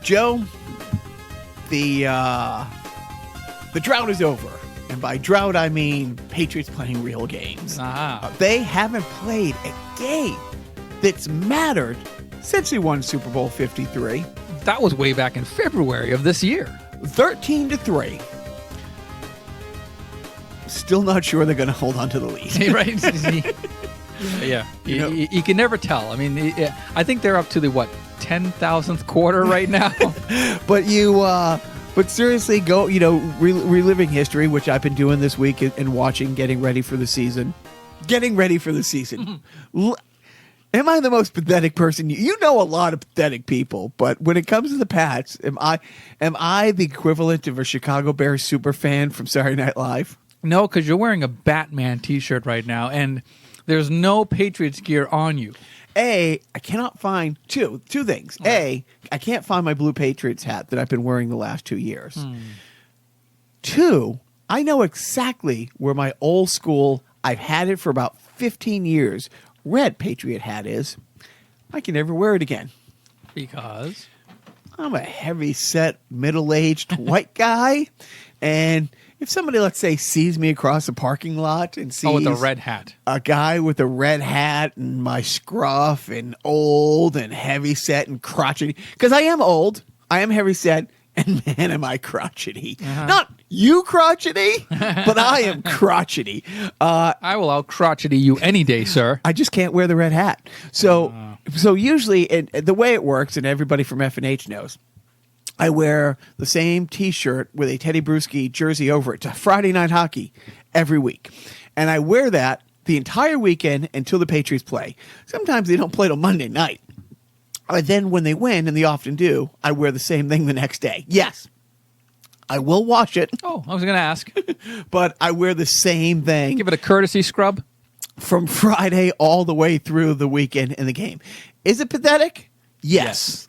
Joe, the drought is over. And by drought, I mean Patriots playing real games. They haven't played a game that's mattered since they won Super Bowl 53. That was way back in February of this year. 13-3. Still not sure they're going to hold on to the lead. Right? Yeah. You can never tell. I mean, I think they're up to the, 10,000th quarter right now? But seriously, go, reliving history, which I've been doing this week and watching, getting ready for the season. Am I the most pathetic person? You know a lot of pathetic people, but when it comes to the Pats, am I the equivalent of a Chicago Bears super fan from Saturday Night Live? No, because you're wearing a Batman T-shirt right now, and there's no Patriots gear on you. I cannot find two things. Right. I can't find my blue Patriots hat that I've been wearing the last 2 years. 2, I know exactly where my old school, I've had it for about 15 years, red Patriot hat is. I can never wear it again. Because? I'm a heavy-set, middle-aged white guy, and if somebody, let's say, sees me across a parking lot and sees with a red hat, a guy with a red hat and my scruff and old and heavy set and crotchety, because I am old, I am heavy set, and man, am I crotchety. Not you crotchety, but I am crotchety. I will out crotchety you any day, sir. I just can't wear the red hat. So usually, and the way it works, and everybody from F&H knows, I wear the same T-shirt with a Teddy Bruschi jersey over it to Friday Night Hockey every week. And I wear that the entire weekend until the Patriots play. Sometimes they don't play till Monday night. Then when they win, and they often do, I wear the same thing the next day. Yes, I will wash it. Oh, I was going to ask. But I wear the same thing. Give it a courtesy scrub? From Friday all the way through the weekend in the game. Is it pathetic? Yes.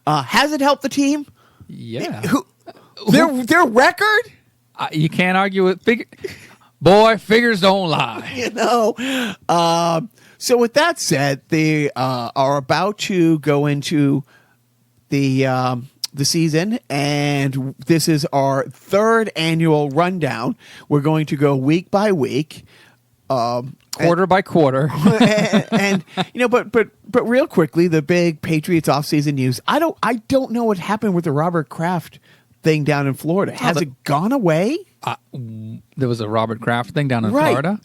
Has it helped the team? Yeah. Their record? You can't argue with boy, figures don't lie. So with that said, they are about to go into the season, and this is our 3rd annual rundown. We're going to go week by week. Quarter by quarter. and but real quickly, the big Patriots offseason news. I don't know what happened with the Robert Kraft thing down in Florida. Has it gone away? There was a Robert Kraft thing down in Florida.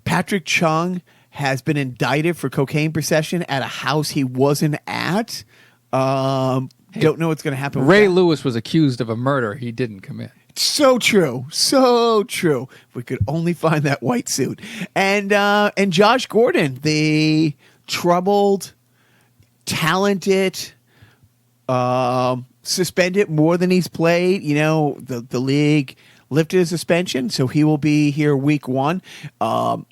Patrick Chung has been indicted for cocaine possession at a house he wasn't at. Don't know what's going to happen. Ray Lewis was accused of a murder he didn't commit. So true. If we could only find that white suit. And Josh Gordon, the troubled, talented, suspended more than he's played. The league lifted his suspension, so he will be here week 1.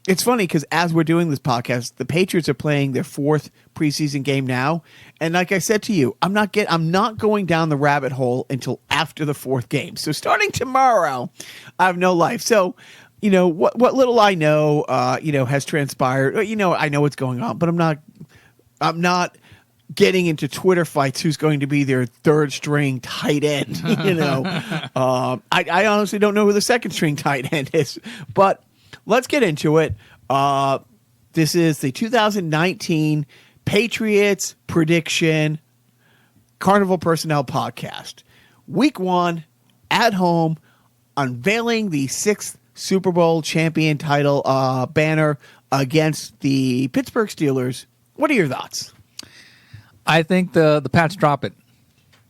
It's funny because as we're doing this podcast, the Patriots are playing their 4th preseason game now, and like I said to you, I'm not going down the rabbit hole until after the 4th game. So starting tomorrow, I have no life. So what little I know, has transpired. I know what's going on, but I'm not getting into Twitter fights who's going to be their 3rd string tight end. I honestly don't know who the 2nd string tight end is, but let's get into it. This is the 2019 Patriots Prediction Carnival Personnel Podcast. Week 1 at home, unveiling the 6th Super Bowl champion title banner against the Pittsburgh Steelers. What are your thoughts? I think the Pats drop it.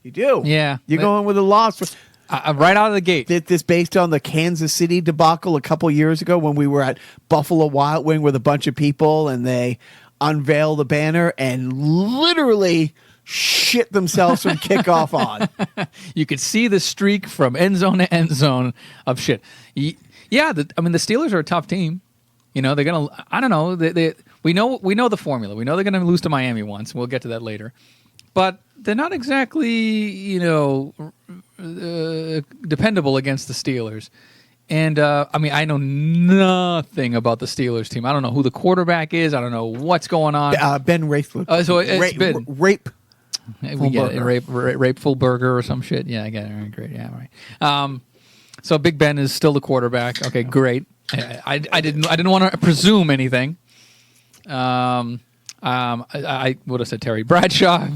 You do? Yeah. You're going with a loss. Right out of the gate. This based on the Kansas City debacle a couple years ago when we were at Buffalo Wild Wing with a bunch of people and they unveiled the banner and literally shit themselves from kickoff on. You could see the streak from end zone to end zone of shit. Yeah, the Steelers are a tough team. They're going to, I don't know, we know the formula. We know they're going to lose to Miami once. We'll get to that later. But they're not exactly, dependable against the Steelers. And, I know nothing about the Steelers team. I don't know who the quarterback is. I don't know what's going on. Ben Rathford. So it's been... We get it. Rape full burger or some shit. Yeah, I get it. All right, great. Yeah, all right. So Big Ben is still the quarterback. Okay, great. I didn't want to presume anything. I would have said Terry Bradshaw.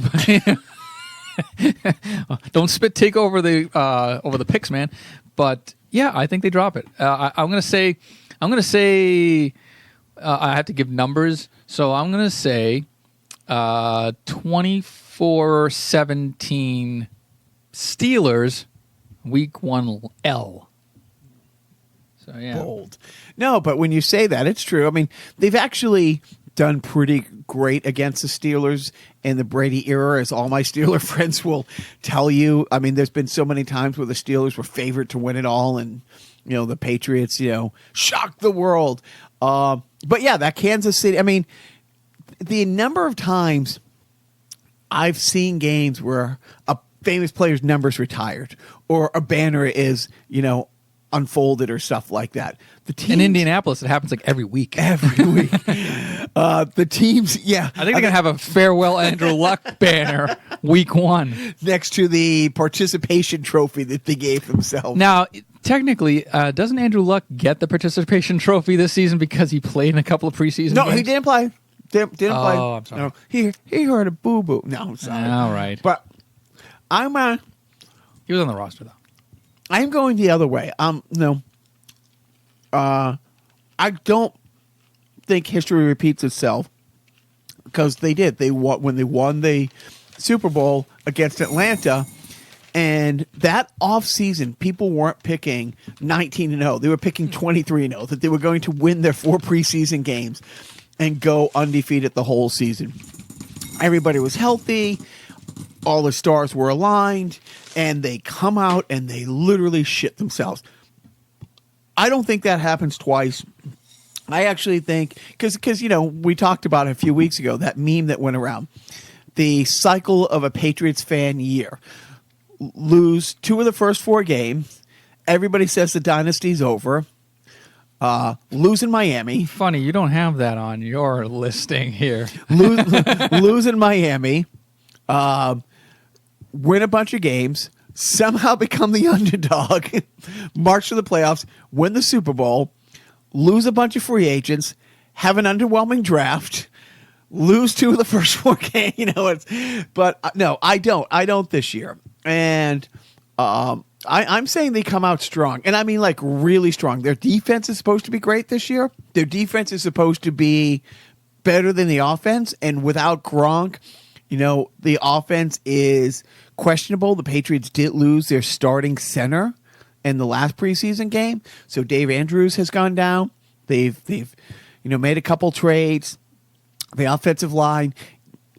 Don't take over the picks, man. But yeah, I think they drop it. I'm gonna say I have to give numbers, so I'm gonna say 24-17 Steelers, week 1 L. So yeah, bold. No, but when you say that, it's true. I mean, they've actually done pretty great against the Steelers in the Brady era, as all my Steeler friends will tell you. I mean, there's been so many times where the Steelers were favored to win it all, and the Patriots, shocked the world. But yeah, that Kansas City. I mean, the number of times I've seen games where a famous player's number's retired or a banner is, unfolded or stuff like that. The teams, in Indianapolis, it happens like every week. Every week. The teams, yeah. I think they're going to have a farewell Andrew Luck banner week 1. Next to the participation trophy that they gave themselves. Now, technically, doesn't Andrew Luck get the participation trophy this season because he played in a couple of preseason games? He didn't play. Didn't play. Oh, I'm sorry. No, he heard a boo-boo. No, I'm sorry. All right. But he was on the roster, though. I'm going the other way. I don't think history repeats itself, because they did. When they won the Super Bowl against Atlanta, and that offseason, people weren't picking 19-0. They were picking 23-0, that they were going to win their 4 preseason games and go undefeated the whole season. Everybody was healthy. All the stars were aligned, and they come out and they literally shit themselves. I don't think that happens twice. I actually think, because we talked about it a few weeks ago, that meme that went around, the cycle of a Patriots fan year. Lose 2 of the first 4 games. Everybody says the dynasty's over. Lose in Miami. Funny, you don't have that on your listing here. Lose in Miami. Win a bunch of games, somehow become the underdog, march to the playoffs, win the Super Bowl, lose a bunch of free agents, have an underwhelming draft, lose 2 of the first 4 games. But no, I don't. I don't this year. And I'm saying they come out strong. And I mean, like, really strong. Their defense is supposed to be great this year. Their defense is supposed to be better than the offense. And without Gronk, the offense is questionable. The Patriots did lose their starting center in the last preseason game, so Dave Andrews has gone down. They've made a couple trades. The offensive line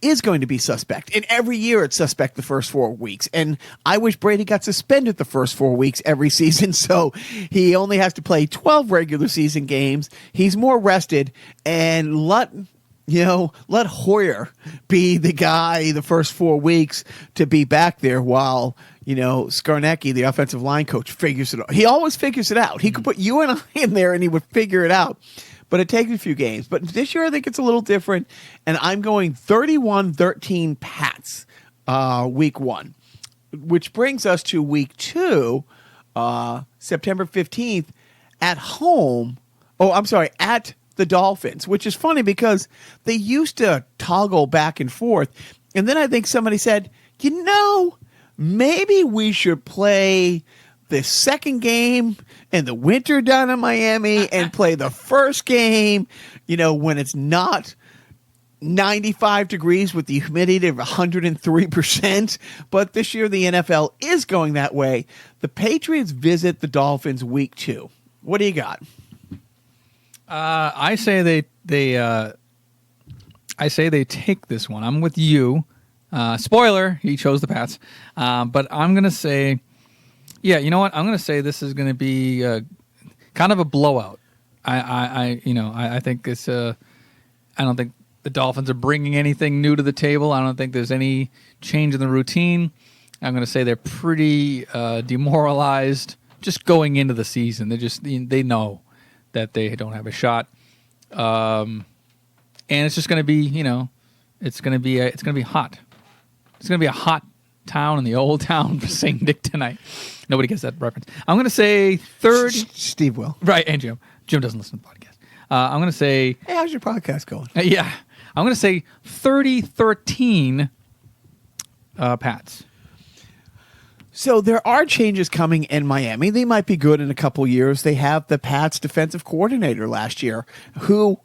is going to be suspect, and every year it's suspect the first 4 weeks. And I wish Brady got suspended the first 4 weeks every season, so he only has to play 12 regular season games. He's more rested, and let Hoyer be the guy the first 4 weeks to be back there while, Skarnecki, the offensive line coach, figures it out. He always figures it out. He could put you and I in there and he would figure it out. But it takes a few games. But this year I think it's a little different. And I'm going 31-13 Pats week 1, which brings us to week 2, September 15th, at home. Oh, I'm sorry, at the Dolphins, which is funny because they used to toggle back and forth. And then I think somebody said, maybe we should play the second game in the winter down in Miami and play the first game, when it's not 95 degrees with the humidity of 103%. But this year the NFL is going that way. The Patriots visit the Dolphins week 2. What do you got? I say they take this one. I'm with you. Spoiler, he chose the Pats. But I'm gonna say, yeah, you know what? I'm gonna say this is gonna be kind of a blowout. I think it's I don't think the Dolphins are bringing anything new to the table. I don't think there's any change in the routine. I'm gonna say they're pretty demoralized just going into the season. They know that they don't have a shot, and it's just going to be, it's going to be hot. It's going to be a hot town in the old town for St. Nick tonight. Nobody gets that reference. I'm going to say 30. Steve will. Right, and Jim. Jim doesn't listen to the podcast. I'm going to say... Hey, how's your podcast going? Yeah. I'm going to say 30-13 Pats. So there are changes coming in Miami. They might be good in a couple years. They have the Pats defensive coordinator last year who,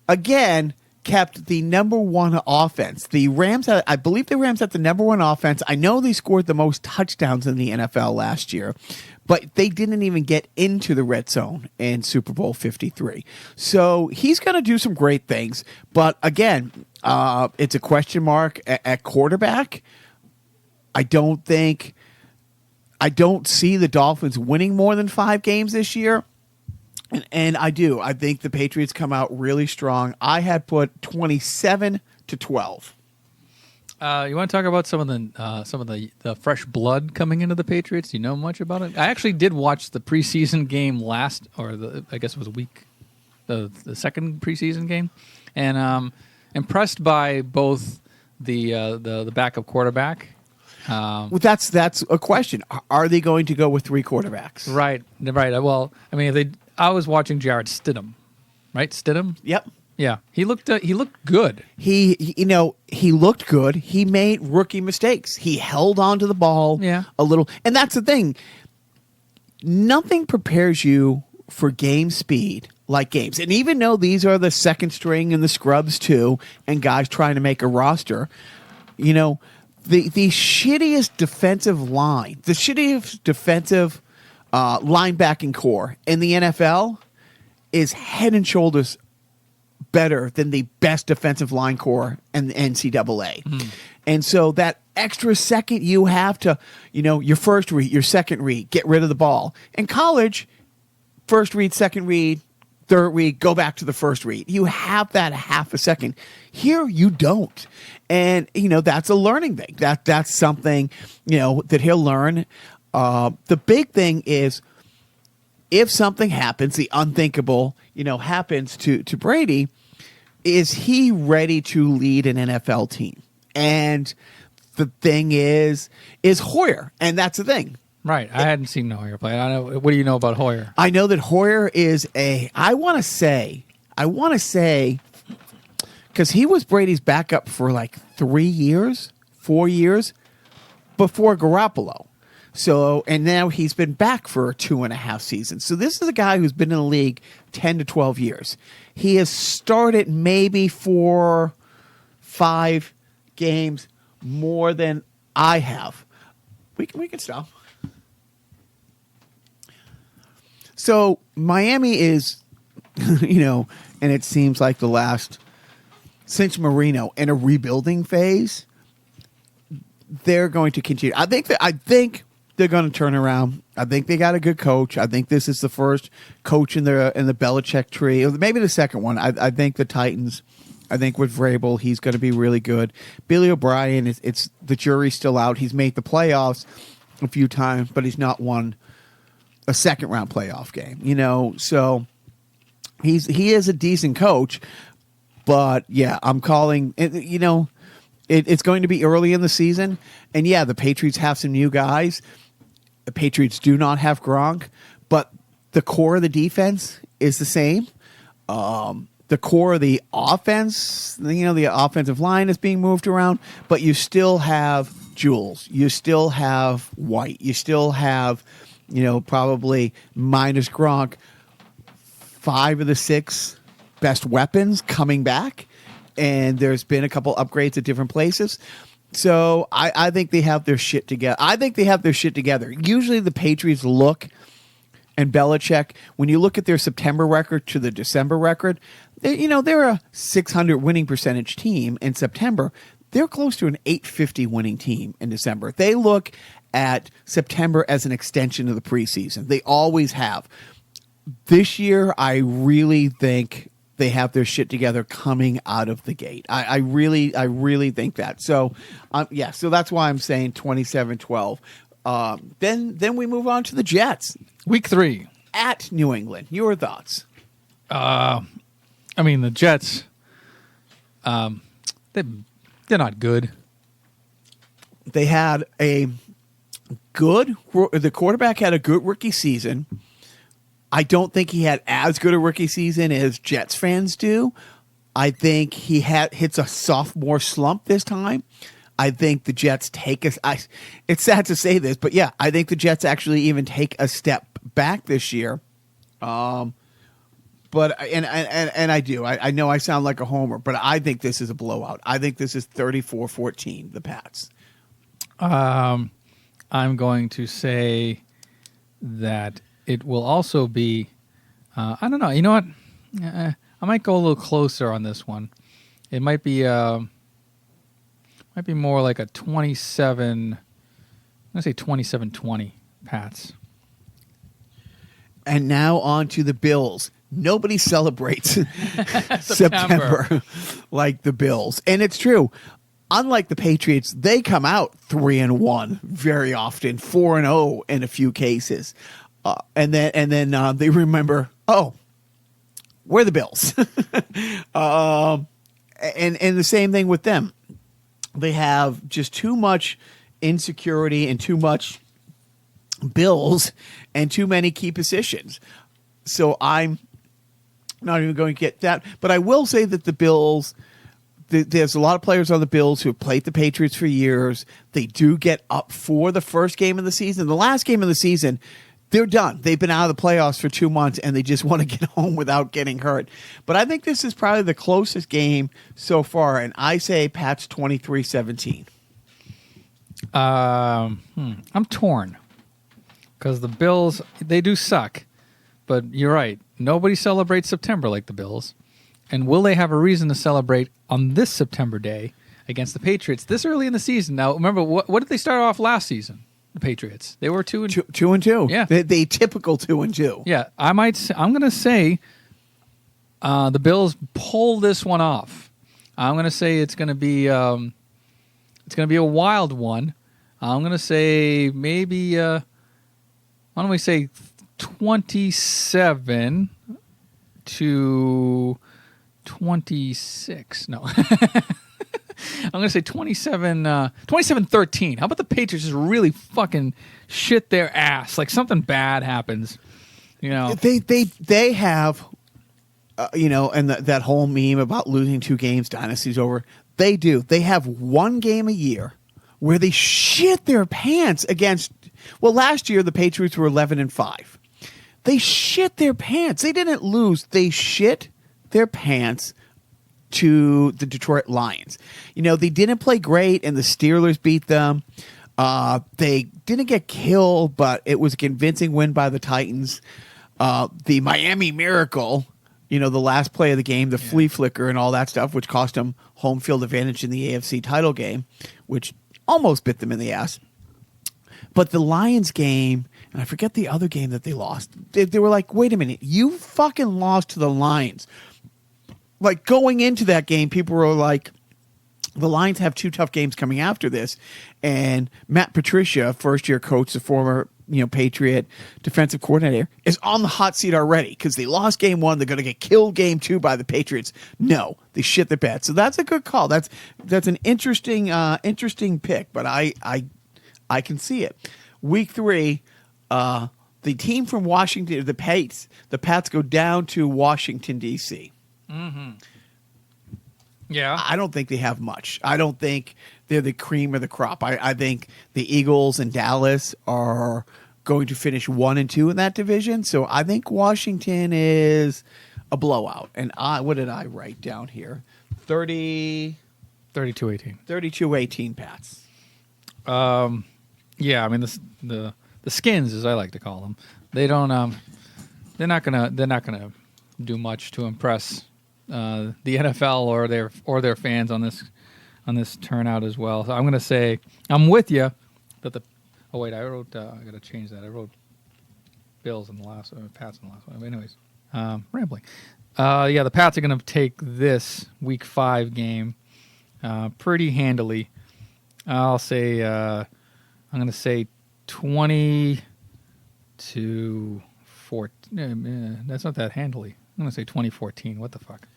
again, kept the number one offense. The Rams, I believe the Rams had the number one offense. I know they scored the most touchdowns in the NFL last year, but they didn't even get into the red zone in Super Bowl 53. So he's going to do some great things. But again, it's a question mark at quarterback. I don't see the Dolphins winning more than 5 games this year. And I do. I think the Patriots come out really strong. I had put 27-12. You want to talk about some of the fresh blood coming into the Patriots? Do you know much about it? I actually did watch the preseason game I guess it was the second preseason game, and impressed by both the backup quarterback. Well, that's a question. Are they going to go with 3 quarterbacks? Right. Well, I mean, I was watching Jarrett Stidham, right? Stidham. Yep. Yeah, he looked good. He looked good. He made rookie mistakes. He held on to the ball a little, and that's the thing. Nothing prepares you for game speed like games. And even though these are the second string and the scrubs too, and guys trying to make a roster, the shittiest defensive line, the shittiest defensive linebacking core in the NFL is head and shoulders better than the best defensive line core in the NCAA. Mm. And so that extra second you have to, your first read, your second read, get rid of the ball. In college, first read, second read, third read, go back to the first read. You have that half a second. Here you don't. And, that's a learning thing. That's something, that he'll learn. The big thing is if something happens, the unthinkable, happens to Brady, is he ready to lead an NFL team? And the thing is Hoyer. And that's the thing. Right. I hadn't seen Hoyer play. I know. What do you know about Hoyer? I know that Hoyer is I want to say, because he was Brady's backup for like 4 years before Garoppolo. So, and now he's been back for 2.5 seasons. So this is a guy who's been in the league 10 to 12 years. He has started maybe 4, 5 games more than I have. We can stop. So Miami is, and it seems like the last, since Marino, in a rebuilding phase. They're going to continue. I think they're going to turn around. I think they got a good coach. I think this is the first coach in the Belichick tree, or maybe the second one. I think the Titans. I think with Vrabel, he's going to be really good. Billy O'Brien, it's the jury's still out. He's made the playoffs a few times, but he's not won a second round playoff game. So he is a decent coach. But yeah, I'm calling. It's going to be early in the season, and yeah, the Patriots have some new guys. The Patriots do not have Gronk, but the core of the defense is the same. The core of the offense, the offensive line is being moved around, but you still have Jules. You still have White. You still have, probably minus Gronk, 5 of the 6 best weapons coming back. And there's been a couple upgrades at different places. So I think they have their shit together. Usually the Patriots look, and Belichick, when you look at their September record to the December record, they're a 600 winning percentage team in September. They're close to an 850 winning team in December. They look at September as an extension of the preseason. They always have. This year, I really think they have their shit together coming out of the gate. I really think that. So, so that's why I'm saying 27-12. Then we move on to the Jets. Week 3. At New England. Your thoughts? The Jets, they're not good. They had the quarterback had a good rookie season. I don't think he had as good a rookie season as Jets fans do. I think he hits a sophomore slump this time. I think the Jets it's sad to say this, but yeah, I think the Jets actually even take a step back this year. But I do. I know I sound like a homer, but I think this is a blowout. I think this is 34-14, the Pats. I'm going to say that it will also be, I don't know. You know what? I might go a little closer on this one. It might be more like a 27. I'm going to say 27-20 Pats. And now on to the Bills. Nobody celebrates September like the Bills. And it's true. Unlike the Patriots, they come out 3-1 very often, 4-0 in a few cases. And then they remember, oh, we're the Bills. And the same thing with them. They have just too much insecurity and too much Bills and too many key positions. So I'm not even going to get that. But I will say that the Bills, there's a lot of players on the Bills who have played the Patriots for years. They do get up for the first game of the season. The last game of the season, they're done. They've been out of the playoffs for 2 months, and they just want to get home without getting hurt. But I think this is probably the closest game so far, and I say Pats 23-17. I'm torn because the Bills, they do suck. But you're right. Nobody celebrates September like the Bills. And will they have a reason to celebrate on this September day against the Patriots this early in the season? Now, remember, what did they start off last season? The Patriots. They were 2-2. Yeah, they typical 2-2. Yeah, I'm going to say the Bills pull this one off. I'm going to say it's going to be a wild one. I'm going to say maybe why don't we say 27-26? No. I'm going to say 27-13. How about the Patriots just really fucking shit their ass? Like something bad happens. You know, they have, and that whole meme about losing 2 games, dynasty's over. They do. They have 1 game a year where they shit their pants against. Well, last year the Patriots were 11-5. They shit their pants. They didn't lose. They shit their pants to the Detroit Lions. They didn't play great, and the Steelers beat them. They didn't get killed, but it was a convincing win by the Titans. The Miami Miracle, the last play of the game, the flea flicker and all that stuff, which cost them home field advantage in the AFC title game, which almost bit them in the ass. But the Lions game, and I forget the other game that they lost, they were like, wait a minute, you fucking lost to the Lions. Like, going into that game, people were like, the Lions have 2 tough games coming after this. And Matt Patricia, first-year coach, the former Patriot defensive coordinator, is on the hot seat already because they lost game 1. They're going to get killed game 2 by the Patriots. No, they shit their pants. So that's a good call. That's an interesting pick, but I can see it. Week 3, the team from Washington, the Pats go down to Washington, D.C. Mm-hmm. Yeah. I don't think they have much. I don't think they're the cream of the crop. I think the Eagles and Dallas are going to finish 1-2 in that division. So I think Washington is a blowout. And what did I write down here? 32-18 Pats. Yeah, I mean the Skins, as I like to call them, they don't. They're not gonna do much to impress the NFL or their fans on this turnout as well. So I'm gonna say I'm with you that the. Oh wait, I wrote. I gotta change that. I wrote Bills in the last, Pats in the last one. Anyways, rambling. Yeah, the Pats are gonna take this Week 5 game pretty handily. I'll say. I'm going to say 20-14. That's not that handily. I'm going to say 2014. What the fuck?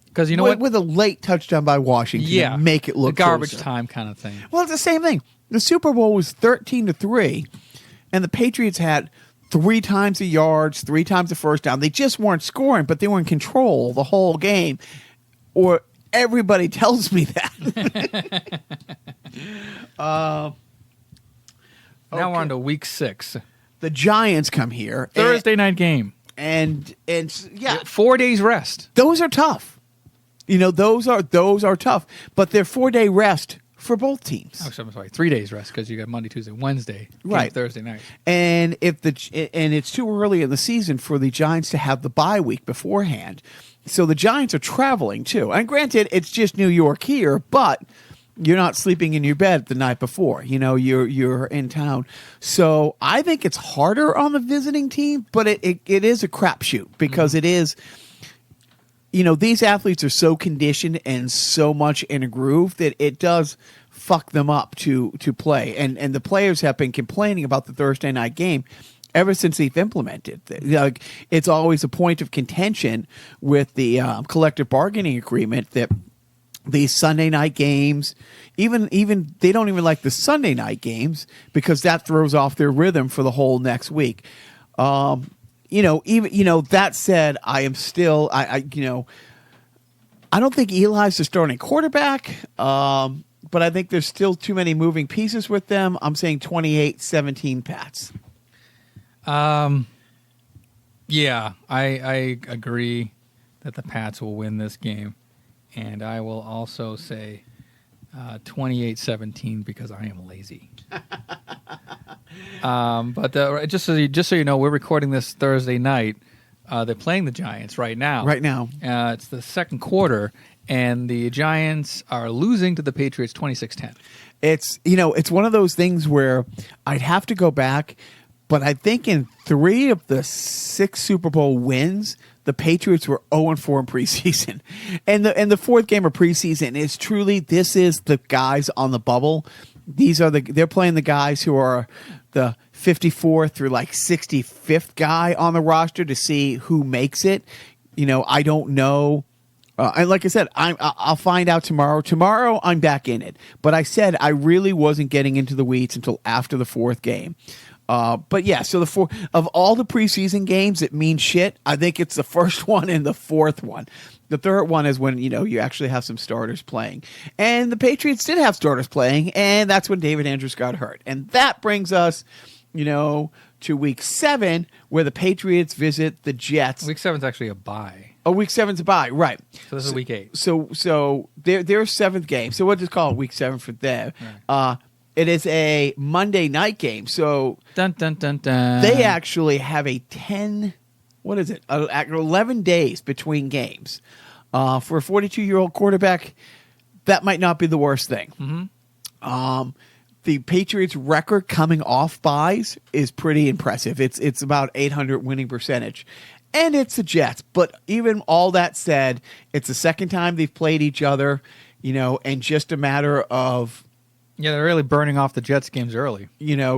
Because you know what? With a late touchdown by Washington, Yeah, to make it look the garbage closer. time kind of thing. Well, it's the same thing. The Super Bowl was 13-3, and the Patriots had 3 times the yards, 3 times the first down. They just weren't scoring, but they were in control the whole game. Or everybody tells me that. Now we're on to week 6. The Giants come here Thursday night game. and yeah, 4 days rest. those are tough. Those are tough, but they're 4-day rest for both teams. Oh, I'm sorry, 3 days rest because you got Monday, Tuesday, Wednesday, game Right. Thursday night. And it's too early in the season for the Giants to have the bye week beforehand. So the Giants are traveling too. And granted, it's just New York here, but you're not sleeping in your bed the night before. You're in town. So I think it's harder on the visiting team, but it is a crapshoot because it is. These athletes are so conditioned and so much in a groove that it does fuck them up to play. And the players have been complaining about the Thursday night game ever since they've implemented. Like, it's always a point of contention with the collective bargaining agreement that these Sunday night games, even they don't even like the Sunday night games because that throws off their rhythm for the whole next week. That said, I am still I don't think Eli's the starting quarterback, but I think there's still too many moving pieces with them. I'm saying 28-17 Pats. Yeah, I agree that the Pats will win this game, and I will also say 28-17 because I am lazy. But just so you know, we're recording this Thursday night. They're playing the Giants right now. Right now. It's the second quarter, and the Giants are losing to the Patriots 26-10. It's one of those things where I'd have to go back, but I think in 3 of the 6 Super Bowl wins, the Patriots were 0-4 in preseason. And the 4th game of preseason is truly, this is the guys on the bubble. They're playing the guys who are the 54th through like 65th guy on the roster to see who makes it. I don't know. And like I said, I'll find out tomorrow. Tomorrow, I'm back in it. But I said I really wasn't getting into the weeds until after the 4th game. But yeah, so of all the preseason games that mean shit, I think it's the first one and the 4th one. The 3rd one is when, you actually have some starters playing. And the Patriots did have starters playing, and that's when David Andrews got hurt. And that brings us, to week 7, where the Patriots visit the Jets. Week 7's actually a bye. Oh, week 7's a bye, right. So this is week 8. So their 7th game. So we'll just call it week 7 for them. Right. It is a Monday night game. So dun, dun, dun, dun. They actually have a 11 days between games. For a 42-year-old quarterback, that might not be the worst thing. Mm-hmm. The Patriots' record coming off buys is pretty impressive. It's about 800 winning percentage. And it's the Jets. But even all that said, it's the second time they've played each other, and just a matter of... Yeah, they're really burning off the Jets games early.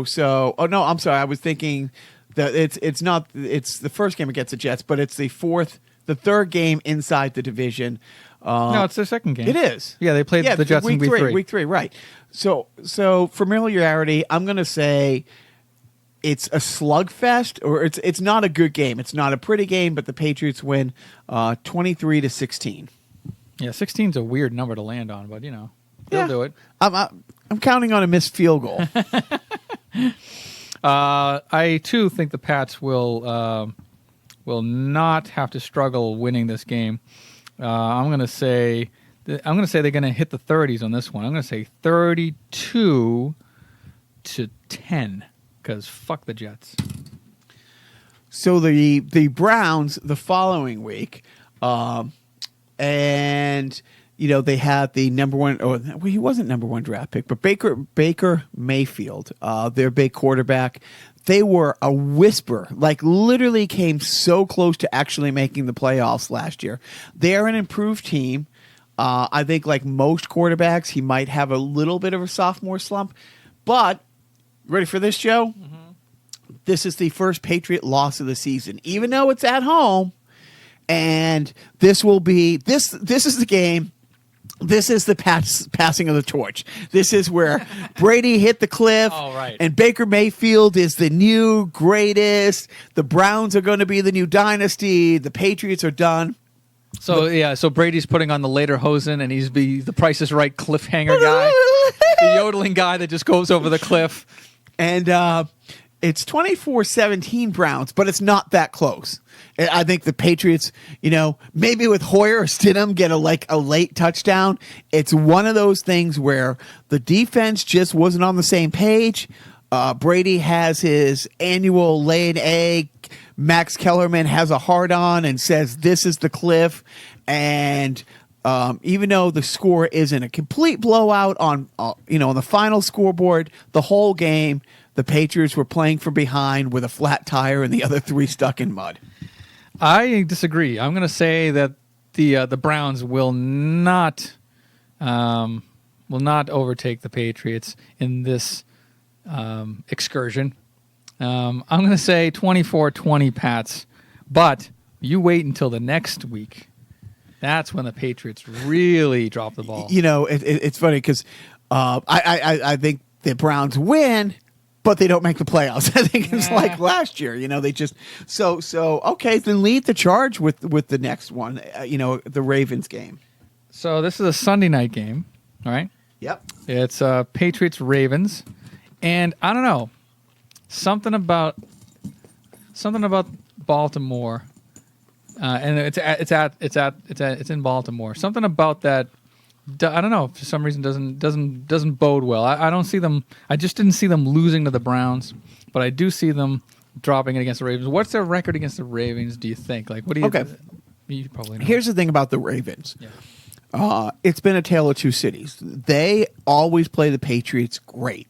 So... Oh, no, I'm sorry. I was thinking that it's not... It's the first game against the Jets, but it's the 3rd game inside the division. No, it's their second game. It is. Yeah, they played the Jets in week 3. Week 3, right. So familiarity, I'm going to say it's a slugfest, or it's not a good game. It's not a pretty game, but the Patriots win 23-16. Yeah, 16's a weird number to land on, but they'll do it. I'm counting on a missed field goal. I too think the Pats will not have to struggle winning this game. I'm going to say they're going to hit the 30s on this one. I'm going to say 32-10 because fuck the Jets. So the Browns the following week, and they had the number one. He wasn't number 1 draft pick, but Baker Mayfield, their big quarterback. They were a whisper, like literally came so close to actually making the playoffs last year. They're an improved team. I think like most quarterbacks, he might have a little bit of a sophomore slump. But, ready for this, Joe? Mm-hmm. This is the first Patriot loss of the season, even though it's at home. and this will be this is the game. This is the passing of the torch. This is where Brady hit the cliff, and Baker Mayfield is the new greatest. The Browns are going to be the new dynasty. The Patriots are done. So Brady's putting on the later hosen, and he's the Price is Right cliffhanger guy, the yodeling guy that just goes over the cliff. And it's 24-17 Browns, but it's not that close. I think the Patriots, maybe with Hoyer or Stidham get a late touchdown. It's one of those things where the defense just wasn't on the same page. Brady has his annual laid egg. Max Kellerman has a hard-on and says this is the cliff. And even though the score isn't a complete blowout on the final scoreboard, the whole game, the Patriots were playing from behind with a flat tire and the other three stuck in mud. I disagree. I'm going to say that the Browns will not overtake the Patriots in this excursion. I'm going to say 24-20 Pats, but you wait until the next week. That's when the Patriots really drop the ball. It's funny because I think the Browns win, but they don't make the playoffs. I think it's like last year. They just so okay. Then lead the charge with the next one. The Ravens game. So this is a Sunday night game. All right. Yep. It's Patriots Ravens, and I don't know something about Baltimore, and it's in Baltimore. Something about that. I don't know. For some reason, doesn't bode well. I don't see them. I just didn't see them losing to the Browns, but I do see them dropping it against the Ravens. What's their record against the Ravens? Do you think? What do you? Okay. You probably know. Here's the thing about the Ravens. Yeah. It's been a tale of two cities. They always play the Patriots great.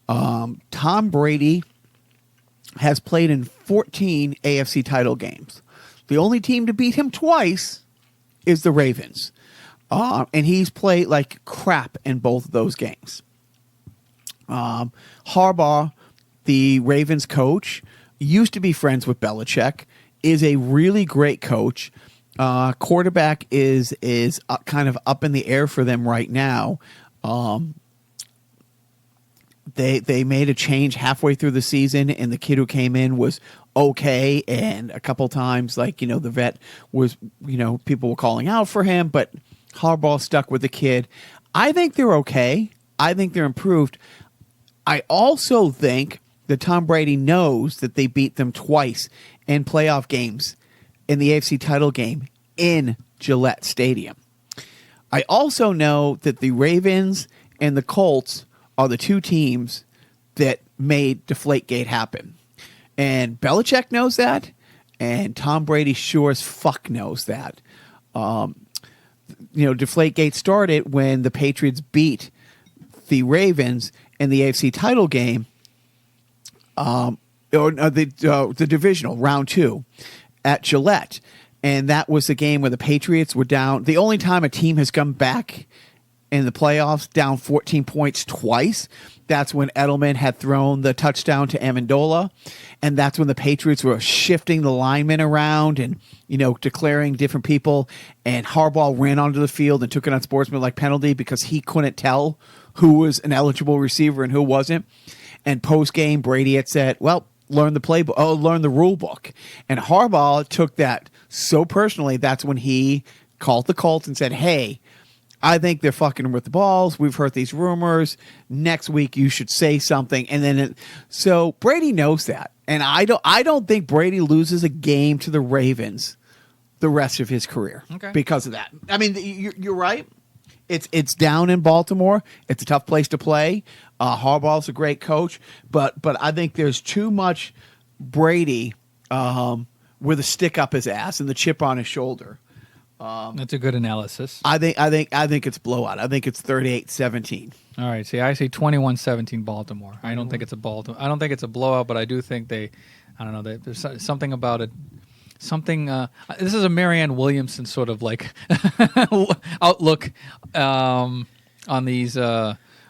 Tom Brady has played in 14 AFC title games. The only team to beat him twice is the Ravens. And he's played like crap in both of those games. Harbaugh, the Ravens coach, used to be friends with Belichick, is a really great coach. Quarterback is kind of up in the air for them right now. They made a change halfway through the season, and the kid who came in was okay. And a couple times, the vet was, people were calling out for him, but Harbaugh stuck with the kid. I think they're okay. I think they're improved. I also think that Tom Brady knows that they beat them twice in playoff games in the AFC title game in Gillette Stadium. I also know that the Ravens and the Colts are the two teams that made Deflategate happen. And Belichick knows that, and Tom Brady sure as fuck knows that. Deflategate started when the Patriots beat the Ravens in the AFC title game, the divisional round 2 at Gillette. And that was the game where the Patriots were down. The only time a team has come back in the playoffs down 14 points twice. That's when Edelman had thrown the touchdown to Amendola. And that's when the Patriots were shifting the linemen around and, declaring different people. And Harbaugh ran onto the field and took an unsportsmanlike penalty because he couldn't tell who was an eligible receiver and who wasn't. And post-game, Brady had said, well, learn the playbook, learn the rule book. And Harbaugh took that so personally. That's when he called the Colts and said, hey, I think they're fucking with the balls. We've heard these rumors. Next week you should say something. And then so Brady knows that. And I don't think Brady loses a game to the Ravens the rest of his career because of that. I mean, you're right. It's down in Baltimore. It's a tough place to play. Harbaugh's a great coach, but I think there's too much Brady with a stick up his ass and the chip on his shoulder. That's a good analysis. I think it's blowout. I think it's 38-17. All right. See, I say 21-17 Baltimore. I don't think it's a Baltimore. I don't think it's a blowout, but I do think I don't know. There's something about it. Something. This is a Marianne Williamson sort of like outlook on these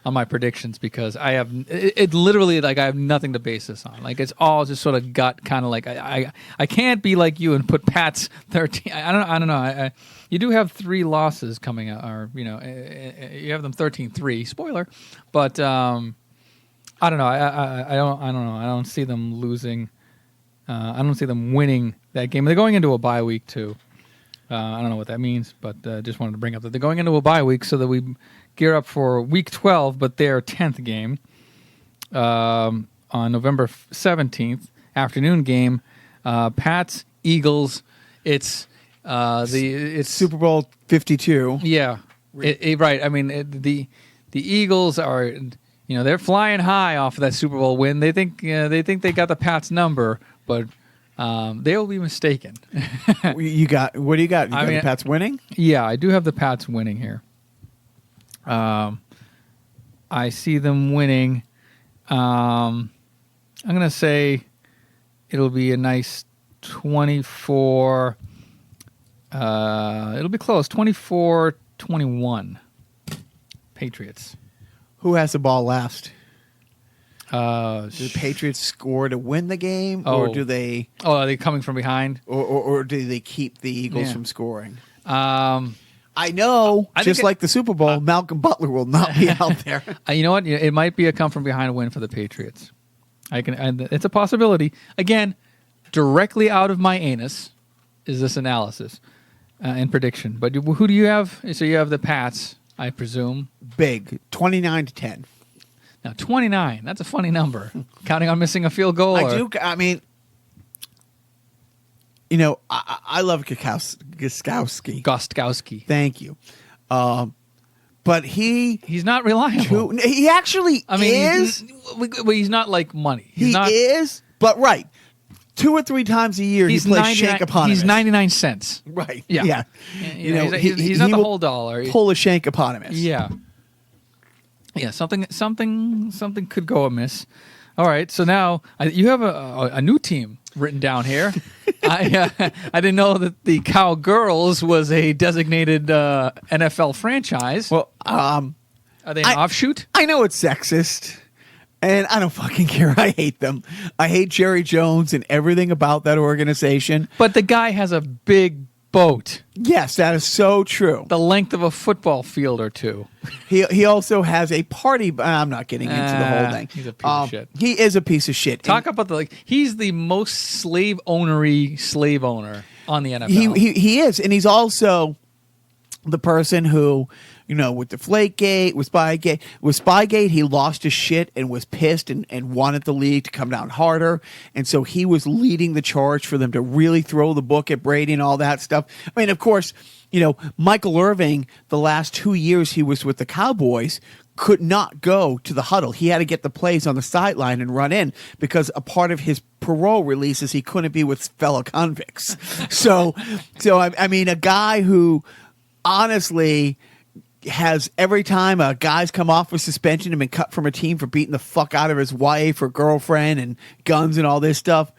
on my predictions because I have it literally like I have nothing to base this on. Like it's all just sort of gut kind of like I can't be like you and put Pat's 13. I don't know. You do have 3 losses coming out, or you have them 13-3. Spoiler, but I don't know. I don't know. I don't see them losing. I don't see them winning that game. They're going into a bye week too. I don't know what that means, but just wanted to bring up that they're going into a bye week so that we gear up for week 12, but their 10th game on November 17th, afternoon game. Pats, Eagles. It's Super Bowl 52. Yeah, right. I mean, the Eagles are, they're flying high off of that Super Bowl win. They think they got the Pats number, but they will be mistaken. What do you got? You got the Pats winning? Yeah, I do have the Pats winning here. I see them winning. I'm going to say it'll be a nice 24. It'll be close, 24-21. Patriots. Who has the ball last? Do Do the Patriots score to win the game, or do they? Oh, are they coming from behind? Or do they keep the Eagles from scoring? I know, I just like the Super Bowl, Malcolm Butler will not be out there. You know what? It might be a come from behind win for the Patriots. It's a possibility. Again, directly out of my anus is this analysis and prediction. But who do you have? So you have the Pats, I presume. Big, 29-10. Now 29. That's a funny number. Counting on missing a field goal. I mean, I love Gostkowski. Thank you. But he's not reliable. He actually is. He's not like money. Is, but right. 2 or 3 times a year he plays Shank Eponymous. He's 99 cents. Right. Yeah. He's not the whole dollar. Pull a Shank Eponymous. Yeah. Yeah, something could go amiss. All right, so now you have a new team written down here. I didn't know that the Cowgirls was a designated NFL franchise. Well, are they an offshoot? I know it's sexist, and I don't fucking care. I hate them. I hate Jerry Jones and everything about that organization. But the guy has a big boat. Yes, that is so true. The length of a football field or two. He also has a party. I'm not getting into the whole thing. He's a piece of shit. He is a piece of shit. Talk about he's the most slave owner on the NFL. He is, and he's also the person who, with Deflategate, with Spygate, he lost his shit and was pissed and wanted the league to come down harder. And so he was leading the charge for them to really throw the book at Brady and all that stuff. I mean, of course, Michael Irving, the last 2 years he was with the Cowboys, could not go to the huddle. He had to get the plays on the sideline and run in because a part of his parole release is he couldn't be with fellow convicts. So I mean, a guy who honestly has every time a guy's come off with suspension and been cut from a team for beating the fuck out of his wife or girlfriend and guns and all this stuff,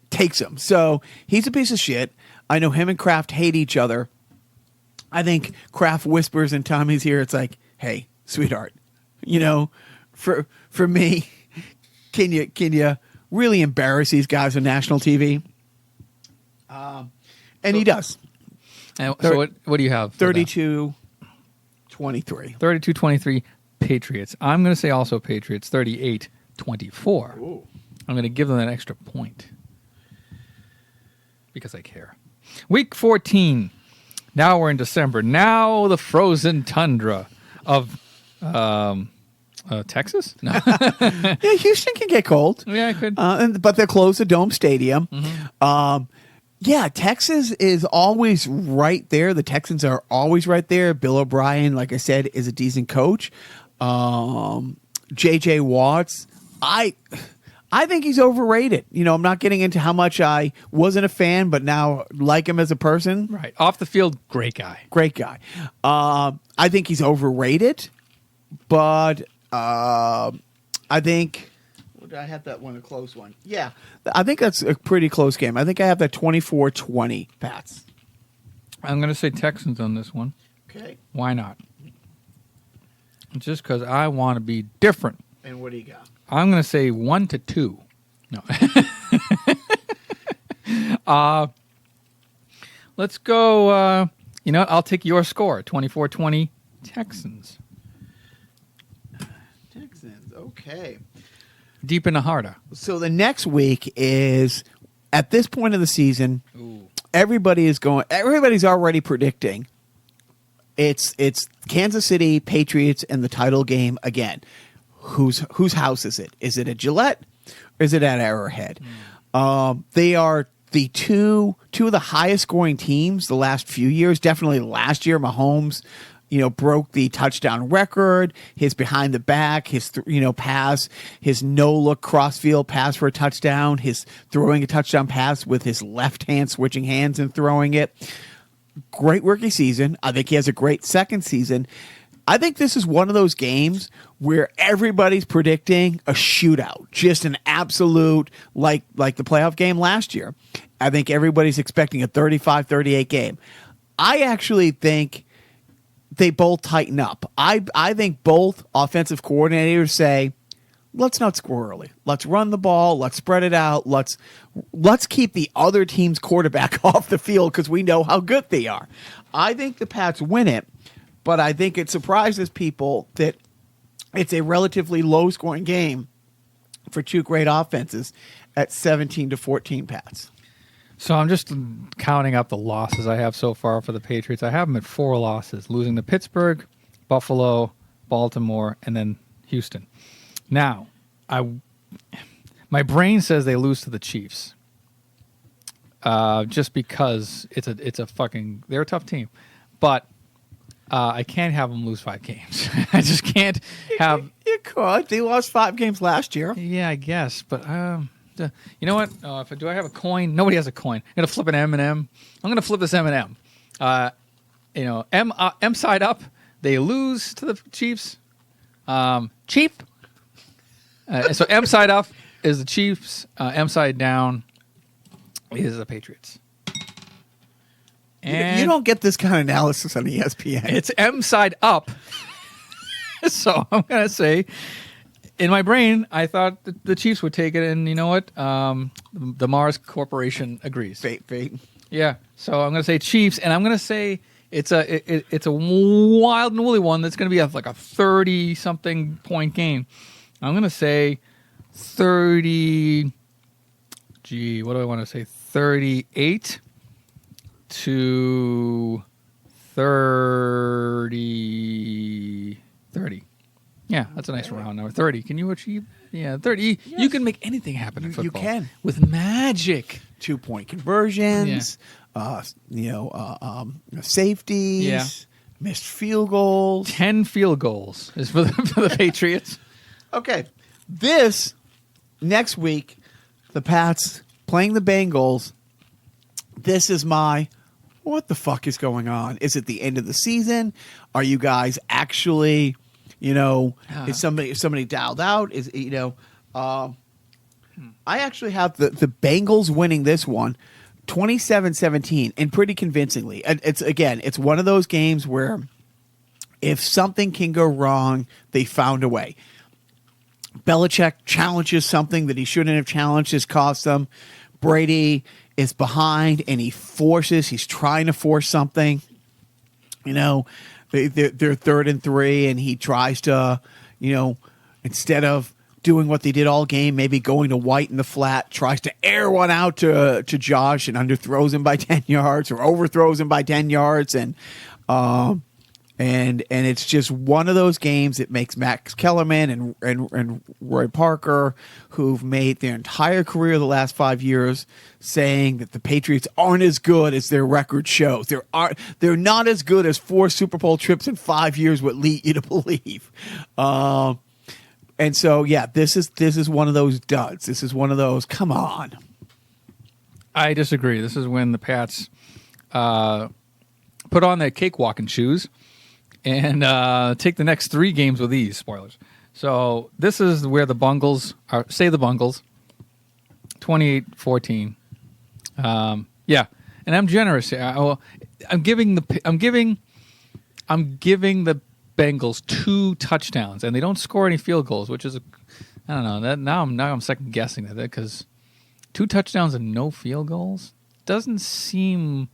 takes him. So he's a piece of shit. I know him and Kraft hate each other. I think Kraft whispers in time he's here. It's like, hey, sweetheart, for me, can you really embarrass these guys on national TV? And he does. So what do you have? 32-23. 32-23 Patriots. I'm going to say also Patriots 38-24. Ooh. I'm going to give them that extra point because I care. Week 14. Now we're in December. Now the frozen tundra of Texas? No. Yeah, Houston can get cold. Yeah, it could. But they'll close the Dome Stadium. Mm-hmm. Yeah, Texas is always right there. The Texans are always right there. Bill O'Brien, like I said, is a decent coach. J.J. Watts, I think he's overrated. I'm not getting into how much I wasn't a fan, but now like him as a person. Right. Off the field, great guy. Great guy. I think he's overrated, but I think... I have that one, a close one. Yeah, I think that's a pretty close game. I think I have that 24-20 Pats. I'm going to say Texans on this one. Okay. Why not? Just because I want to be different. And what do you got? I'm going to say 1-2. No. Let's go. You know what? I'll take your score. 24-20 Texans. Texans. Okay. Deep in the heart. So the next week is, at this point of the season, everybody's already predicting it's Kansas City Patriots and the title game again. Whose house is it? Is it at Gillette or is it at Arrowhead? They are the two of the highest scoring teams the last few years. Definitely last year, Mahomes, broke the touchdown record. His behind the back, his pass, his no look crossfield pass for a touchdown, his throwing a touchdown pass with his left hand switching hands and throwing it. Great rookie season. I think he has a great second season. I think this is one of those games where everybody's predicting a shootout, just an absolute, like the playoff game last year. I think everybody's expecting a 35-38 game. I actually think they both tighten up. I think both offensive coordinators say, let's not score early. Let's run the ball. Let's spread it out. Let's keep the other team's quarterback off the field because we know how good they are. I think the Pats win it. But I think it surprises people that it's a relatively low-scoring game for two great offenses at 17-14 Pats. So I'm just counting up the losses I have so far for the Patriots. I have them at 4 losses, losing to Pittsburgh, Buffalo, Baltimore, and then Houston. Now, my brain says they lose to the Chiefs, just because they're a tough team, but. I can't have them lose 5 games. I just can't have. You could. They lost 5 games last year. Yeah, I guess. But you know what? Do I have a coin? Nobody has a coin. I'm gonna flip an M&M. I'm gonna flip this M&M. M side up. They lose to the Chiefs. Cheap. So M side up is the Chiefs. M side down is the Patriots. And you don't get this kind of analysis on ESPN. It's M side up. So I'm going to say, in my brain, I thought the Chiefs would take it. And you know what? The Mars Corporation agrees. Fate. Yeah. So I'm going to say Chiefs. And I'm going to say it's a wild and woolly one that's going to be like a 30-something point game. I'm going to say 30. Gee, what do I want to say? 38 to 30. Yeah, that's a nice round number. 30. Can you achieve? Yeah, 30. Yes. You can make anything happen in football. You can. With magic. 2-point conversions, safeties, missed field goals. 10 field goals is for the Patriots. Okay. This next week, the Pats playing the Bengals. This is my... What the fuck is going on? Is it the end of the season? Are you guys actually, is somebody dialed out? I actually have the Bengals winning this one 27-17 and pretty convincingly. It's one of those games where if something can go wrong, they found a way. Belichick challenges something that he shouldn't have challenged, has cost them. Brady is behind and he's trying to force something. They're 3rd and 3 and he tries to, instead of doing what they did all game, maybe going to White in the flat, tries to air one out to Josh and underthrows him by 10 yards or overthrows him by 10 yards. And it's just one of those games that makes Max Kellerman and Roy Parker, who've made their entire career the last 5 years, saying that the Patriots aren't as good as their record shows. They're not as good as 4 Super Bowl trips in 5 years would lead you to believe. And so, yeah, this is one of those duds. This is one of those, come on. I disagree. This is when the Pats put on their cakewalking shoes and take the next 3 games with ease. Spoilers. So this is where the Bungles are. Say the Bungles. 28-14. Yeah, and I'm generous. I'm giving the Bengals 2 touchdowns, and they don't score any field goals, which is, I don't know. That now I'm second guessing that because 2 touchdowns and no field goals doesn't seem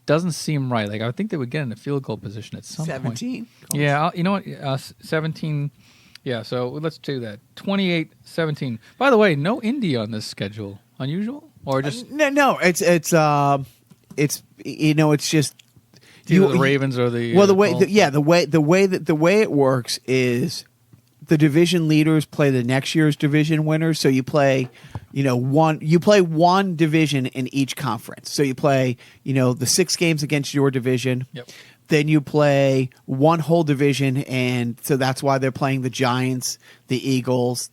right. Like I think they would get in a field goal position at some 17? point. Yeah, you know what? 17. Yeah, so let's do that. 28-17. By the way, no Indy on this schedule. Unusual or just no? It's it's just either the Ravens or the the way it works is the division leaders play the next year's division winners. So you play, one division in each conference. So you play, the 6 games against your division. Yep. Then you play one whole division, and so that's why they're playing the Giants, the Eagles,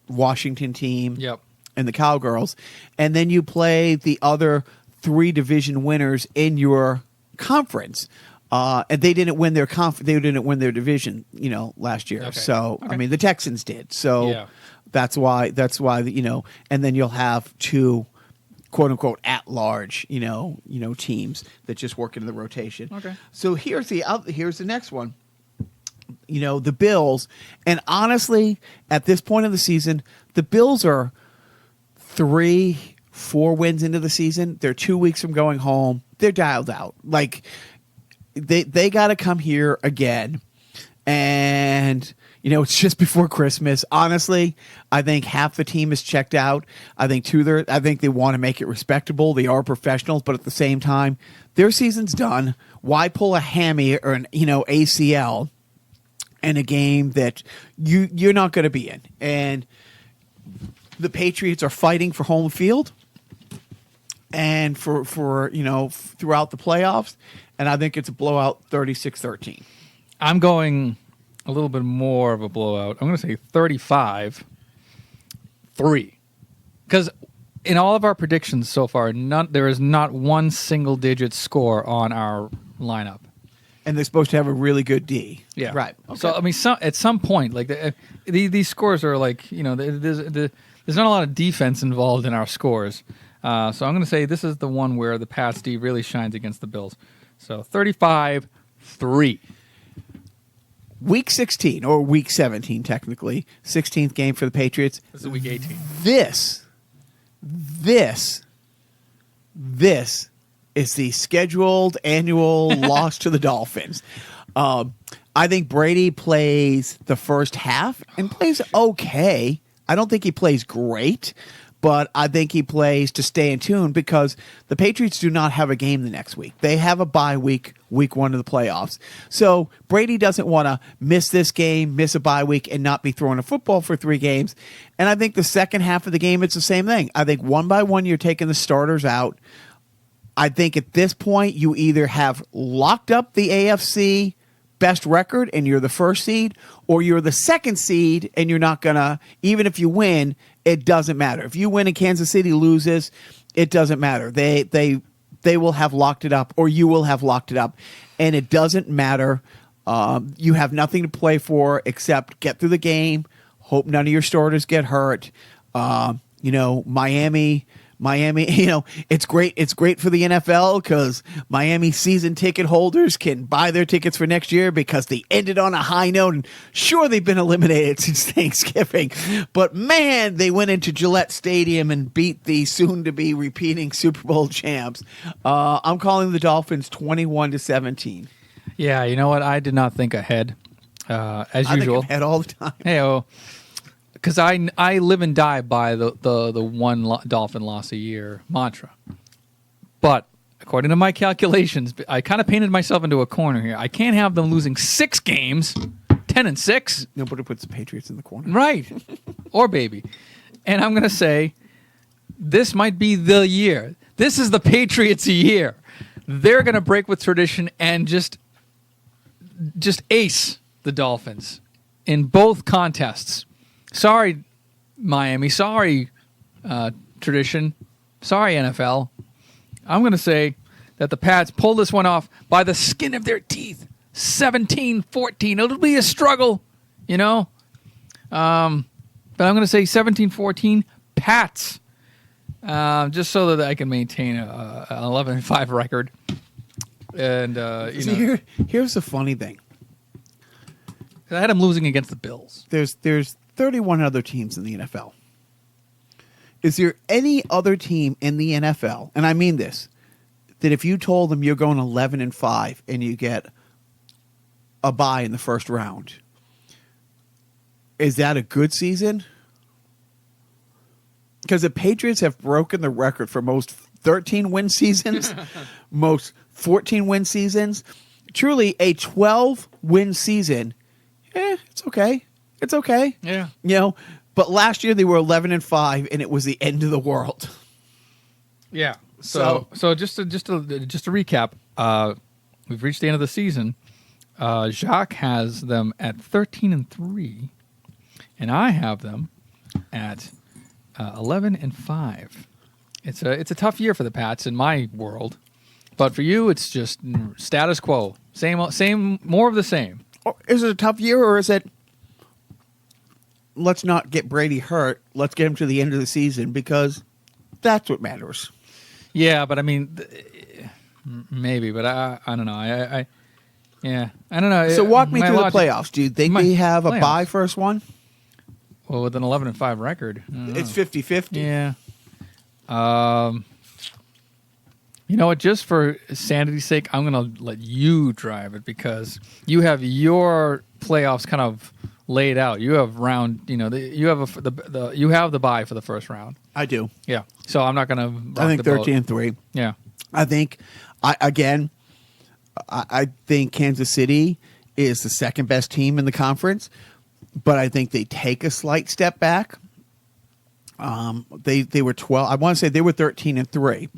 Washington team, Yep. and the Cowgirls. And then you play the other 3 division winners in your conference. And they didn't win their they didn't win their division, last year. Okay. So Okay. I mean, the Texans did. So Yeah. that's why and then you'll have 2 quote unquote at large, teams that just work into the rotation. Okay. So here's the next one. The Bills, and honestly, at this point of the season, the Bills are 3-4 wins into the season. They're 2 weeks from going home. They're dialed out. Like they got to come here again, and it's just before Christmas. Honestly, I think half the team is checked out. I think they want to make it respectable. They are professionals, but at the same time, their season's done. Why pull a hammy or an ACL in a game that you're not going to be in? And the Patriots are fighting for home field and for throughout the playoffs, and I think it's a blowout 36-13. I'm going a little bit more of a blowout. I'm going to say 35-3. Because in all of our predictions so far, there is not one single-digit score on our lineup. And they're supposed to have a really good D. Yeah. Right. Okay. So, I mean, at some point, like these scores are like, there's not a lot of defense involved in our scores. So I'm going to say this is the one where the Pats D really shines against the Bills. So 35-3. Week 16, or week 17, technically, 16th game for the Patriots. This is week 18. This is the scheduled annual loss to the Dolphins. I think Brady plays the first half and plays okay. I don't think he plays great, but I think he plays to stay in tune because the Patriots do not have a game the next week. They have a bye week 1 of the playoffs. So Brady doesn't want to miss this game, miss a bye week, and not be throwing a football for 3 games. And I think the second half of the game, it's the same thing. I think one by one, you're taking the starters out. I think at this point, you either have locked up the AFC best record and you're the first seed, or you're the second seed and you're not going to, even if you win, it doesn't matter. If you win and Kansas City loses, it doesn't matter. They will have locked it up, or you will have locked it up, and it doesn't matter. You have nothing to play for except get through the game, hope none of your starters get hurt. Miami, it's great. It's great for the NFL because Miami season ticket holders can buy their tickets for next year because they ended on a high note. And sure, they've been eliminated since Thanksgiving, but man, they went into Gillette Stadium and beat the soon-to-be repeating Super Bowl champs. I'm calling the Dolphins 21-17. Yeah, you know what? I did not think ahead, as usual. I think ahead all the time. Hey, because I live and die by the one Dolphin loss a year mantra. But according to my calculations, I kind of painted myself into a corner here. I can't have them losing 6 games, 10-6. Nobody puts the Patriots in the corner. Right. Or baby. And I'm going to say this might be the year. This is the Patriots' year. They're going to break with tradition and just ace the Dolphins in both contests. Sorry, Miami. Sorry, tradition. Sorry, NFL. I'm going to say that the Pats pull this one off by the skin of their teeth. 17-14. It'll be a struggle, But I'm going to say 17-14 Pats, just so that I can maintain an 11-5 record. And See, here's the funny thing. I had them losing against the Bills. There's 31 other teams in the NFL. Is there any other team in the NFL, and I mean this, that if you told them you're going 11-5 and you get a bye in the first round, is that a good season? Because the Patriots have broken the record for most 13-win seasons, most 14-win seasons. Truly, a 12-win season, it's okay. It's okay. Yeah. But last year they were 11-5, and it was the end of the world. Yeah. So just to recap, we've reached the end of the season. Jacques has them at 13-3, and I have them at 11-5. It's a tough year for the Pats in my world, but for you, it's just status quo. Same, more of the same. Is it a tough year, or is it, let's not get Brady hurt, let's get him to the end of the season, because that's what matters. Yeah, but I mean, maybe, but I don't know. I don't know. So walk me through the playoffs. Do you think they have a bye first one? Well, with an 11-5 record, it's 50-50. Yeah. You know what? Just for sanity's sake, I'm going to let you drive it because you have your playoffs kind of laid out. You have round. You have you have the bye for the first round. I do. Yeah. So I'm not going to. I think 13-3. Yeah. I think I think Kansas City is the second best team in the conference, but I think they take a slight step back. They were 12. I want to say they were 13-3.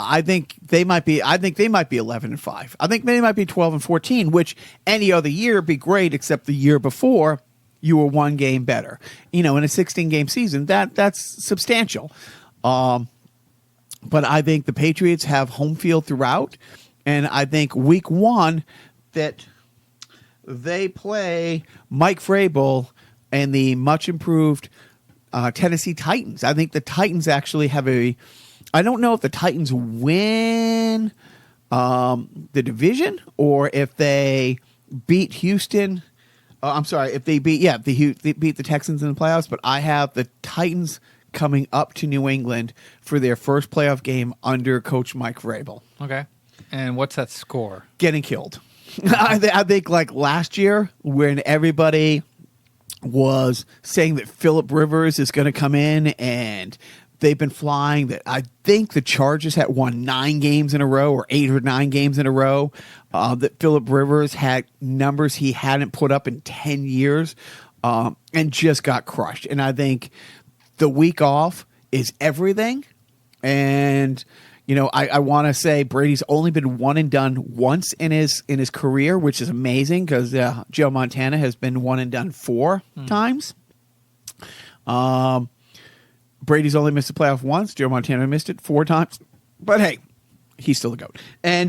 I think they might be 11-5. I think they might be 12-14, which any other year would be great, except the year before you were one game better. In a 16-game season, that's substantial. But I think the Patriots have home field throughout, and I think week one that they play Mike Vrabel and the much improved Tennessee Titans. I think the Titans actually have I don't know if the Titans win the division or if they beat Houston. I'm sorry, if they beat the Texans in the playoffs. But I have the Titans coming up to New England for their first playoff game under Coach Mike Vrabel. Okay. And what's that score? Getting killed. I think like last year when everybody was saying that Phillip Rivers is going to come in and they've been flying, that I think the Chargers had won 9 games in a row or 8 or 9 games in a row, that Phillip Rivers had numbers he hadn't put up in 10 years and just got crushed. And I think the week off is everything. And, I want to say Brady's only been one and done once in his career, which is amazing because Joe Montana has been one and done 4 times. Brady's only missed the playoff once. Joe Montana missed it 4 times. But hey, he's still the GOAT. And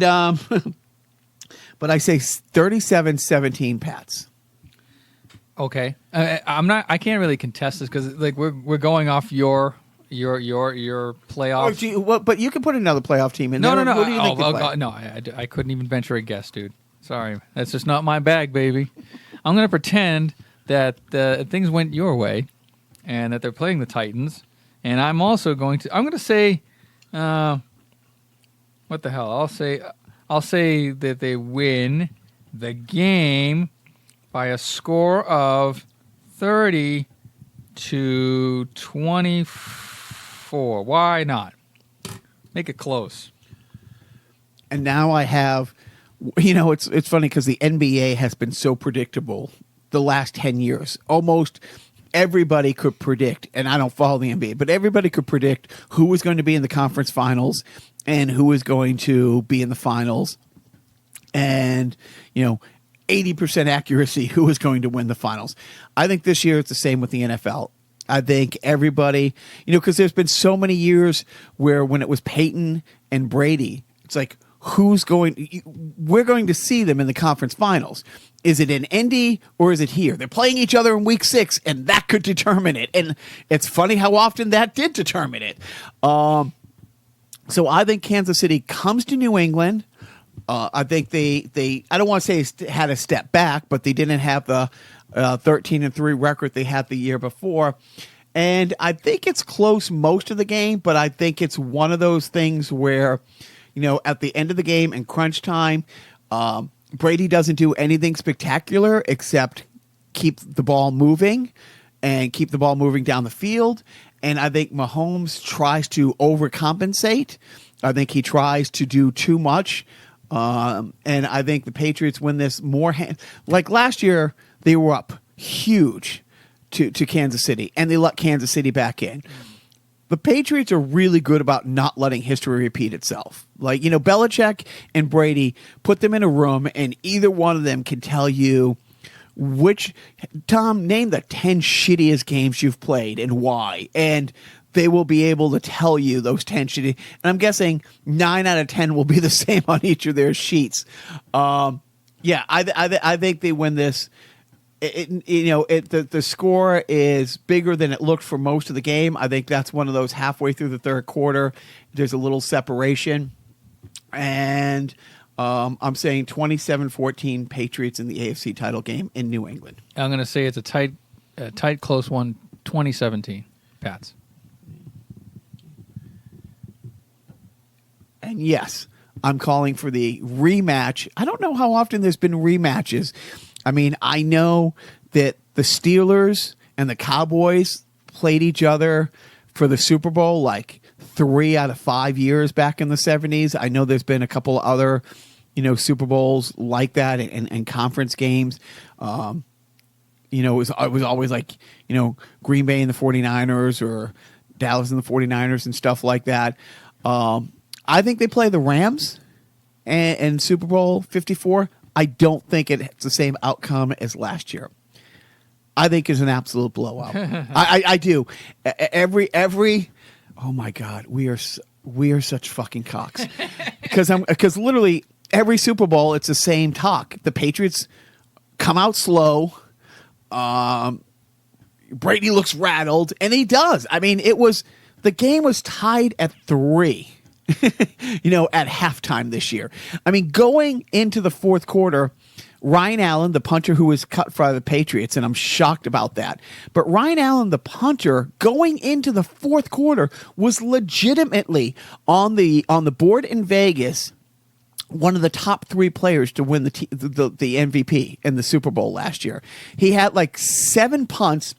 but I say 37-17 Pats. Okay. I can't really contest this because like we're going off your playoff. But you can put another playoff team in there. No. Who do you think I couldn't even venture a guess, dude. Sorry. That's just not my bag, baby. I'm going to pretend that things went your way and that they're playing the Titans. And I'm going to say, what the hell? I'll say that they win the game by a score of 30-24. Why not? Make it close. And now I have, it's funny because the NBA has been so predictable the last 10 years. Almost everybody could predict, and I don't follow the NBA, but everybody could predict who was going to be in the conference finals and who was going to be in the finals. And, 80% accuracy who was going to win the finals. I think this year it's the same with the NFL. I think everybody, because there's been so many years where when it was Peyton and Brady, it's like, we're going to see them in the conference finals. Is it in Indy or is it here? They're playing each other in week 6, and that could determine it. And it's funny how often that did determine it. So I think Kansas City comes to New England, I think they I don't want to say had a step back, but they didn't have the 13-3 record they had the year before. And I think it's close most of the game, but I think it's one of those things where, at the end of the game in crunch time, Brady doesn't do anything spectacular except keep the ball moving and keep the ball moving down the field. And I think Mahomes tries to overcompensate. I think he tries to do too much. And I think the Patriots win this more. Like last year, they were up huge to Kansas City, and they let Kansas City back in. The Patriots are really good about not letting history repeat itself. Like, Belichick and Brady, put them in a room, and either one of them can tell you Tom, name the 10 shittiest games you've played and why. And they will be able to tell you those 10 shitty. And I'm guessing 9 out of 10 will be the same on each of their sheets. I think they win this. The score is bigger than it looked for most of the game. I think that's one of those halfway through the third quarter. There's a little separation. And I'm saying 27-14 Patriots in the AFC title game in New England. I'm going to say it's a tight, close one, 2017 Pats. And yes, I'm calling for the rematch. I don't know how often there's been rematches. I mean, I know that the Steelers and the Cowboys played each other for the Super Bowl like 3 out of 5 years back in the 70s. I know there's been a couple other, Super Bowls like that and conference games. It was always like, Green Bay and the 49ers or Dallas and the 49ers and stuff like that. I think they play the Rams and Super Bowl 54. I don't think it's the same outcome as last year. I think it's an absolute blowout. I do. Every oh my God, we are such fucking cocks. Because literally every Super Bowl it's the same talk. The Patriots come out slow. Brady looks rattled, and he does. I mean, the game was tied at 3. At halftime this year. I mean, going into the fourth quarter, Ryan Allen, the punter who was cut for the Patriots, and I'm shocked about that. But Ryan Allen, the punter, going into the fourth quarter was legitimately on the board in Vegas, one of the top 3 players to win the MVP in the Super Bowl last year. He had like 7 punts,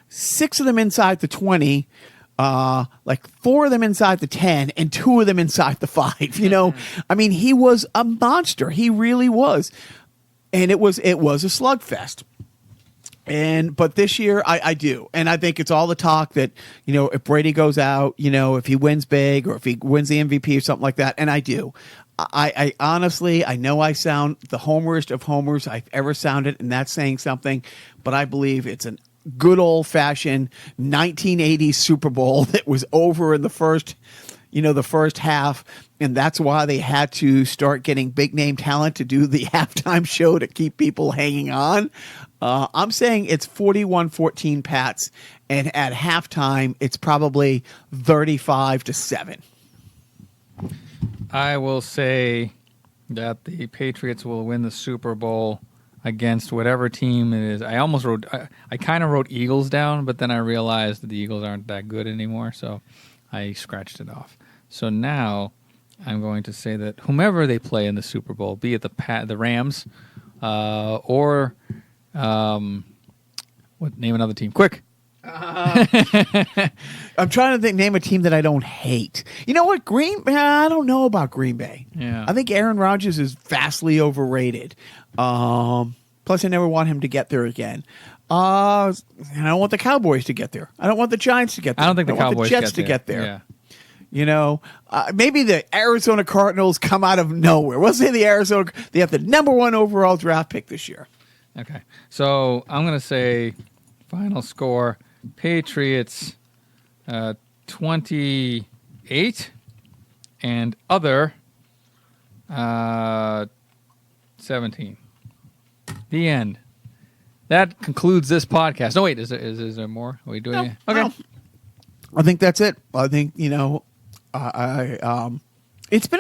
6 of them inside the 20. Like 4 of them inside the 10 and 2 of them inside the 5, I mean, he was a monster. He really was. And it was a slugfest. But this year I do. And I think it's all the talk that, if Brady goes out, if he wins big or if he wins the MVP or something like that. And I do. I honestly, I know I sound the homerist of homers I've ever sounded, and that's saying something, but I believe it's an good old-fashioned 1980s Super Bowl that was over in the first half, and that's why they had to start getting big-name talent to do the halftime show to keep people hanging on. I'm saying it's 41-14 Pats, and at halftime, it's probably 35-7. I will say that the Patriots will win the Super Bowl against whatever team it is. I kind of wrote Eagles down, but then I realized that the Eagles aren't that good anymore, so I scratched it off. So now I'm going to say that whomever they play in the Super Bowl, be it the Rams or name another team. Quick. I'm trying to name a team that I don't hate. You know what? I don't know about Green Bay. Yeah. I think Aaron Rodgers is vastly overrated. Plus, I never want him to get there again. I don't want the Cowboys to get there. I don't want the Giants to get there. I don't think the Cowboys want the Jets to get there. Yeah. Maybe the Arizona Cardinals come out of nowhere. We'll say they have the number 1 overall draft pick this year. Okay. So I'm going to say final score, Patriots 28 and other 17. The end. That concludes this podcast. No, wait, is there more? Are we doing it? Okay. No. I think that's it. I think, It's been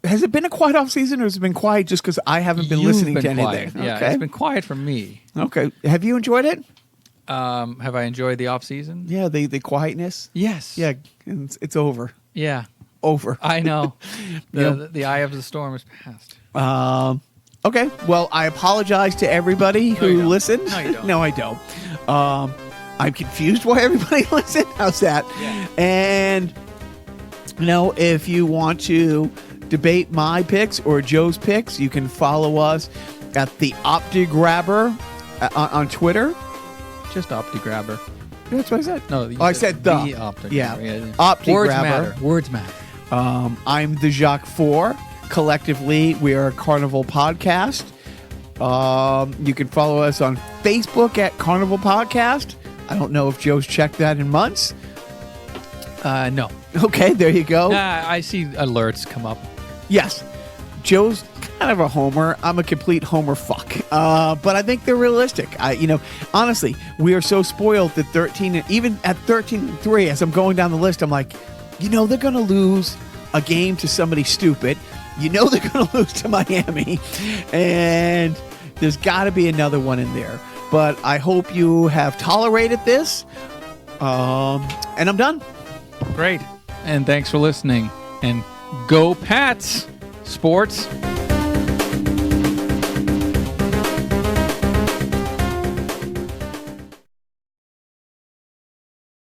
has it been a quiet off season, or has it been quiet just because I haven't been listening to quiet. anything? Yeah, Okay. it's been quiet for me. Okay. Have you enjoyed it? Have I enjoyed the off season? Yeah, the quietness. Yes. Yeah, it's over. Yeah. Over. I know. Yep. The eye of the storm is past. Okay. Well, I apologize to everybody who you don't. listened. No, you don't. No, I don't. I'm confused why everybody listened. How's that? Yeah. And if you want to debate my picks or Joe's picks, you can follow us at the OptiGrabber on Twitter. Just OptiGrabber. That's what I said. No, you I said the. OptiGrabber. Yeah. Words OptiGrabber. matter. Words matter. I'm the Jacques 4. Collectively, we are a Carnival podcast. You can follow us on Facebook at Carnival Podcast. I don't know if Joe's checked that in months. No. Okay, there you go. I see alerts come up. Yes. Joe's kind of a homer. I'm a complete homer fuck. But I think they're realistic. Honestly, we are so spoiled that even at 13-3, as I'm going down the list, I'm like, they're going to lose a game to somebody stupid. They're going to lose to Miami. And there's got to be another one in there. But I hope you have tolerated this. And I'm done. Great. And thanks for listening. And go Pats! Sports.